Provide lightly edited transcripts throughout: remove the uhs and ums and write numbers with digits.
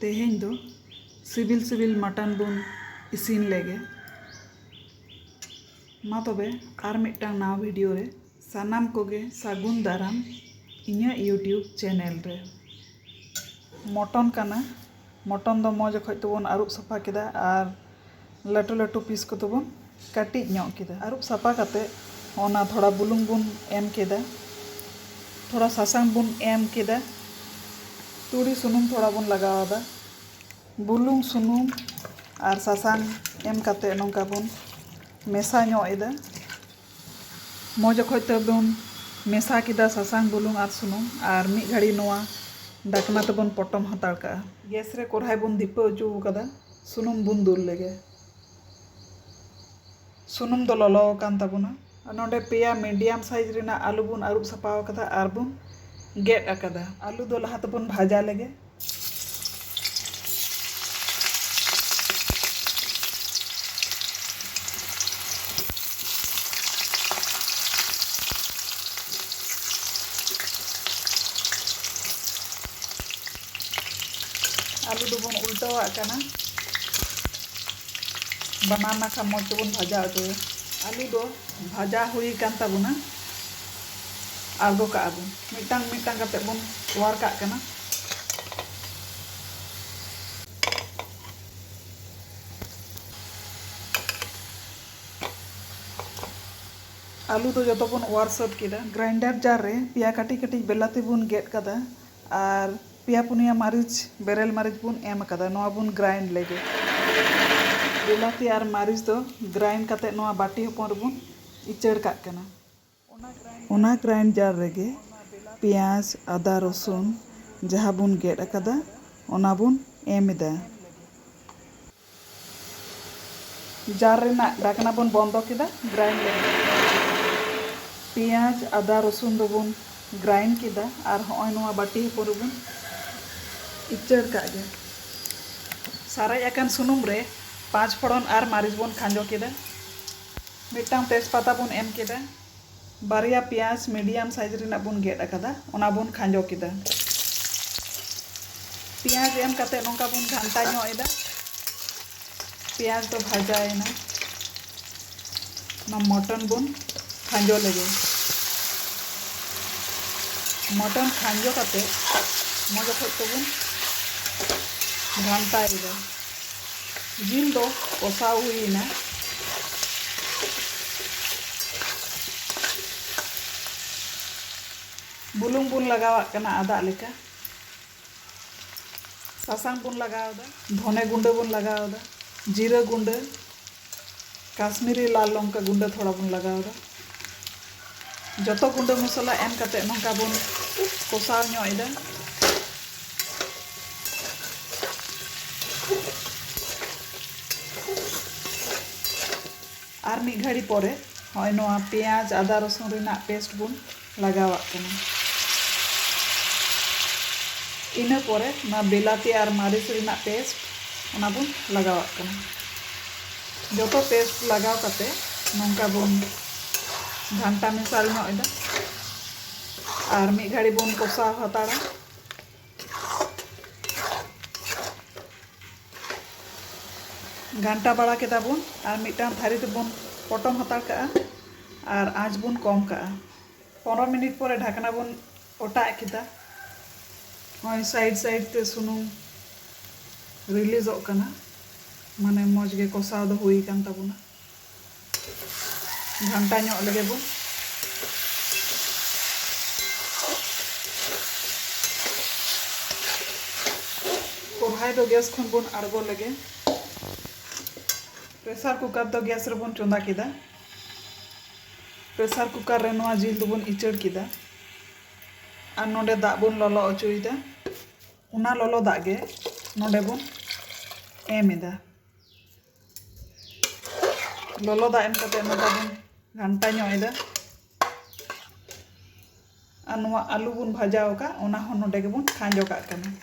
तेहें दो CIBIL CIBIL mutton बुन इसिन लेगे मा तबे आर मिटटांग नाव वीडियो रे सानाम कोगे सागुन दाराम इᱧᱟᱹᱜ यूट्यूब चैनल रे मटन काना मटन दो मौज खoj तबन आरुप सफा केदा आर लटू लटू पीस को तबन काटिज ᱧᱚᱜ केदा आरुप सफा काते ओना थोड़ा बुलुंग बुन एम केदा थोड़ा सासांग बुन एम केदा तुड़ी सुनुम थोड़ा बुन लगावदा बुलुंग सुनुम आर सासांग एम काते नोंका बुन मेसा ᱧᱚᱜ एदा मौज खoj तबन मेसा केदा सासांग बुलुंग आर सुनुम आर मिद घड़ी नोआ ढाकना तबन पटम हताड़ का गैस रे कोढ़ाई बुन दीपा उचू कदा सुनुम बुन दुल लेगे सुनुम दो ललो कान तबुना नोंडे पेया मीडियम साइज रेना आलू बुन आरुप सफा कदा आर बुन गेट अकदा आलू दो लहा तबन भाजा लेगे आलू दोबन उल्टावा काना बनाना का मौज तबन भाजा अचो आलू दो भाजा हुई कान तबुना आगो का बुन मिटांग मिटांग कते बुन वार का काना आलू दो जतो बुन वार सब केदा ग्राइंडर जार रे पिया काटी काटी बेलाती बुन गेट कदा आर पिया पुनिया मारिच बेरेल मारिच बुन एम कदा नोआ बुन ग्राइंड लेगे बेलाती आर मारिच दो ग्राइंड काते नोआ बाटी हपन रबुन इचड़ का कना ओना ग्राइंड जार रेगे पियाज आदा रसुन जहाँ बुन गेट अकदा ओना बुन एमदा जार रेना ढाकना बुन बंद केदा ग्राइंड लेगे पियाज आदा रसुन दो बुन ग्राइंड केदा आर होय नोआ बाटी हपन रबुन इचड़ का गे साराय अकन सुनुम रे 5 फोड़न आर मारिच बुन खांजो केदा मिटांग तेजपाता बुन एम केदा बारिया पियाज मीडियम साइज रेना बुन गेट अकदा ओना बुन खांजो केदा पियाज एम काते नोंका बुन घांटा ᱧᱚᱜ एदा पियाज तो भाजाएना ना मटन बुन खांजो लेगे मटन खांजो काते मजा खoj तबुन घांटा एदा जिल दो कसाव हुईना बुलुंग बुन लगावा कना आदा लेका सासांग बुन लगावदा धने गुंडे बुन लगावदा जीरा गुंडे काश्मीरी लाल लंका गुंडे थोड़ा बुन लगावदा जतो गुंडे मसाला एम काते नोंका बुन कसाव ᱧᱚᱜ एदा आर मिद घड़ी परे होय नोआ पियाज आदा रसुन रेना पेस्ट बुन लगावा कना इना परे ना बेलाती आर मारिच रेना पेस्ट ओना बुन लगावा कना जतो पेस्ट लगाव काते नोंका बुन घांटा मेसाल ᱧᱚᱜ एदा आर मिद घड़ी बुन कसाव हताड़ा घंटा बड़ा केदा बुन आर मिटांग थारी तेबुन पटम हताड़ का आर आँच बुन कम का 15 मिनट परे ढाकना बुन ओटा केदा होय साइड साइड ते सुनुम रिलीजो कना माने मौज गे कसाव दो हुई कान तबुना घंटा ᱧᱚᱜ लेगे बुन कोढ़ाई दो गैस खन बुन आड़गो लेगे प्रेसार कुकर दो गैस रे बुन चोंदा केदा प्रेसार कुकर रे नोआ जिल दो बुन इचड़ केदा आर नोंडे दाग बुन ललो अचुईदा उना ललो दाग गे नोंडे बुन एम एदा ललो दाग एम काते नोंका बुन घंटा ᱧᱚᱜ एदा आर नोआ आलू बुन भाजाव का ओना हो नोंडे गे बुन खांजो का कना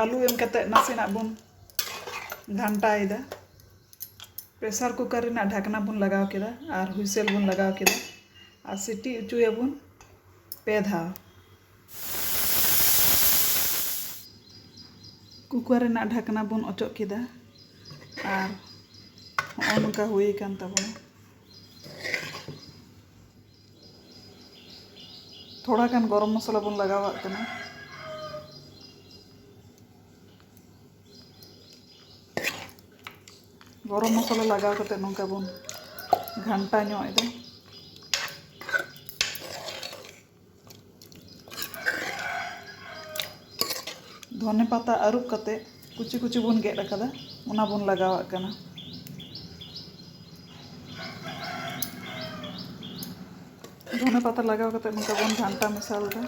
आलू एम काते नासेना बुन घंटा एदा प्रेसार कुकर रेना ढाकना बुन लगाव केदा आर हुइसेल बुन लगाव केदा आर सीटी उचुया बुन पे धाव कुकर रेनाग ढाकना बन अचो केदा और नॉ नोंका हुई कान ताबोना थोड़ा गान गरम मसाला बन लगावाग कना गरम मसाला लगाव कते नोंका बन घंटा ᱧᱚᱜ एदा धने पाता अरुप कते कुची कुची बन गेद अकादा ओना बन लगावाग कना धने पाता लगाव कते नोंका बन घंटा मिसाल दा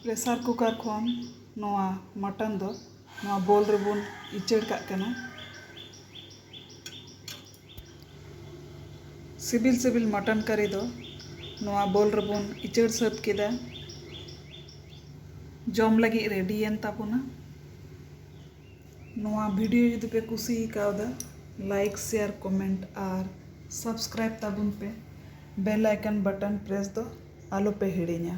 प्रेसार कुकर खन नोआ मटन दो नोआ बोल रे बन इचड़ काग कना सिबिल सिबिल मटन करी दो नोआ बोल रे बन इचड़ सात केदा जम लगी रेडीयन ताबोना नोआ वीडियो यदि पे कुसी कावदा लाइक शेयर कमेंट और सब्सक्राइब ताबुन पे बेल आइकन बटन प्रेस दो आलो पे हिड़ीñा।